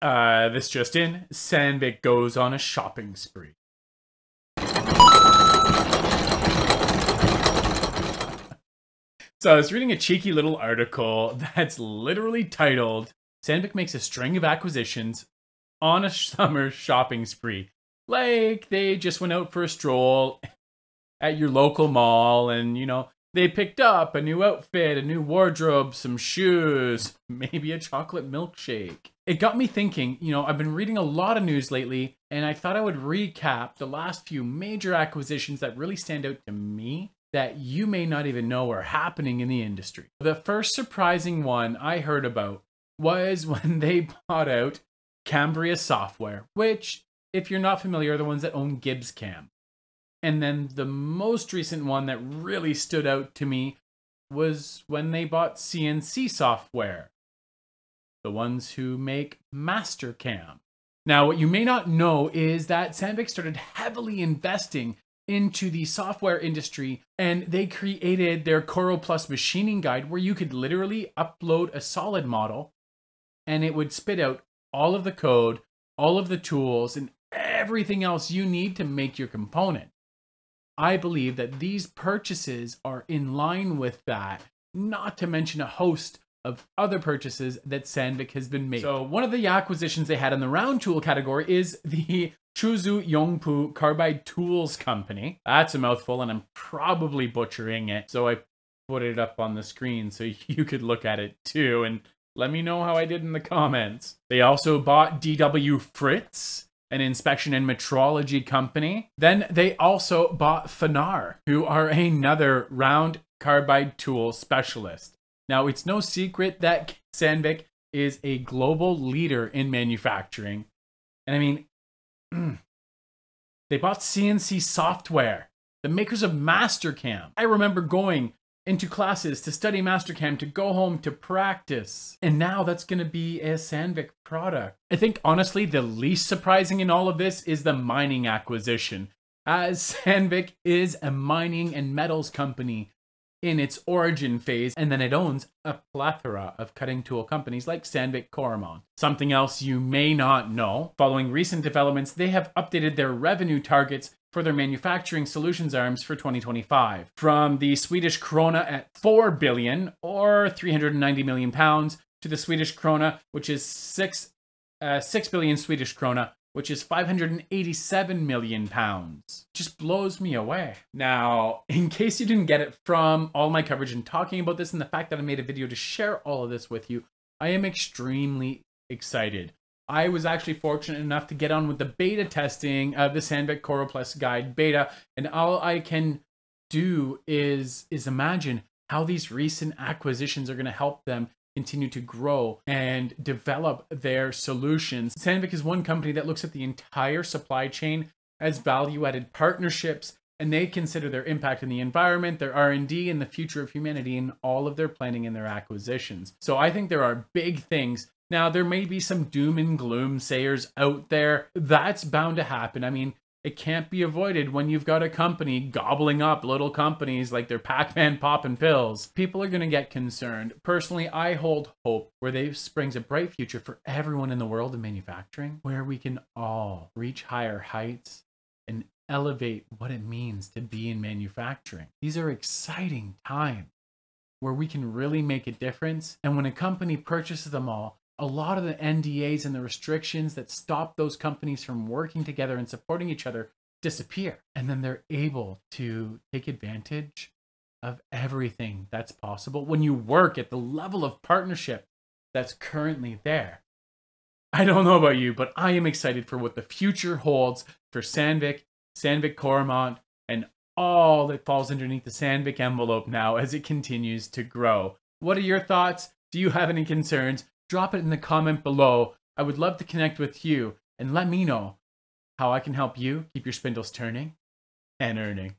This just in, Sandvik goes on a shopping spree. So I was reading a cheeky little article that's literally titled, Sandvik makes a string of acquisitions on a summer shopping spree. Like, they just went out for a stroll at your local mall and, you know, they picked up a new outfit, a new wardrobe, some shoes, maybe a chocolate milkshake. It got me thinking, you know, I've been reading a lot of news lately, and I thought I would recap the last few major acquisitions that really stand out to me that you may not even know are happening in the industry. The first surprising one I heard about was when they bought out Cambria Software, which, if you're not familiar, are the ones that own Gibbs Cam. And then the most recent one that really stood out to me was when they bought CNC Software, the ones who make Mastercam. Now, what you may not know is that Sandvik started heavily investing into the software industry, and they created their Coro Plus machining guide where you could literally upload a solid model and it would spit out all of the code, all of the tools, and everything else you need to make your component. I believe that these purchases are in line with that, not to mention a host of other purchases that Sandvik has been making. So one of the acquisitions they had in the round tool category is the Chuzu Yongpu Carbide Tools Company. That's a mouthful and I'm probably butchering it. So I put it up on the screen so you could look at it too and let me know how I did in the comments. They also bought DW Fritz, an inspection and metrology company. Then they also bought Fanar, who are another round carbide tool specialist. Now, it's no secret that Sandvik is a global leader in manufacturing. And I mean, they bought CNC Software, the makers of Mastercam. I remember going into classes to study Mastercam, to go home to practice. And now that's going to be a Sandvik product. I think, honestly, the least surprising in all of this is the mining acquisition, as Sandvik is a mining and metals company in its origin phase, and then it owns a plethora of cutting tool companies like Sandvik Coromon. Something else you may not know, following recent developments, they have updated their revenue targets for their manufacturing solutions arms for 2025. From the Swedish krona at 4 billion, or 390 million pounds, to the Swedish krona, which is 6 billion Swedish krona, which is 587 million pounds. Just blows me away. Now, in case you didn't get it from all my coverage and talking about this and the fact that I made a video to share all of this with you, I am extremely excited. I was actually fortunate enough to get on with the beta testing of the Sandvik Coro Plus Guide beta, and all I can do is imagine how these recent acquisitions are going to help them continue to grow and develop their solutions. Sandvik is one company that looks at the entire supply chain as value-added partnerships, and they consider their impact in the environment, their R&D, and the future of humanity in all of their planning and their acquisitions. So I think there are big things. Now, there may be some doom and gloom sayers out there. That's bound to happen. I mean, it can't be avoided when you've got a company gobbling up little companies like they're Pac-Man popping pills. People are going to get concerned. Personally, I hold hope where there springs a bright future for everyone in the world of manufacturing, where we can all reach higher heights and elevate what it means to be in manufacturing. These are exciting times where we can really make a difference. And when a company purchases them all, a lot of the NDAs and the restrictions that stop those companies from working together and supporting each other disappear. And then they're able to take advantage of everything that's possible when you work at the level of partnership that's currently there. I don't know about you, but I am excited for what the future holds for Sandvik, Sandvik Coromon, and all that falls underneath the Sandvik envelope now as it continues to grow. What are your thoughts? Do you have any concerns? Drop it in the comment below. I would love to connect with you and let me know how I can help you keep your spindles turning and earning.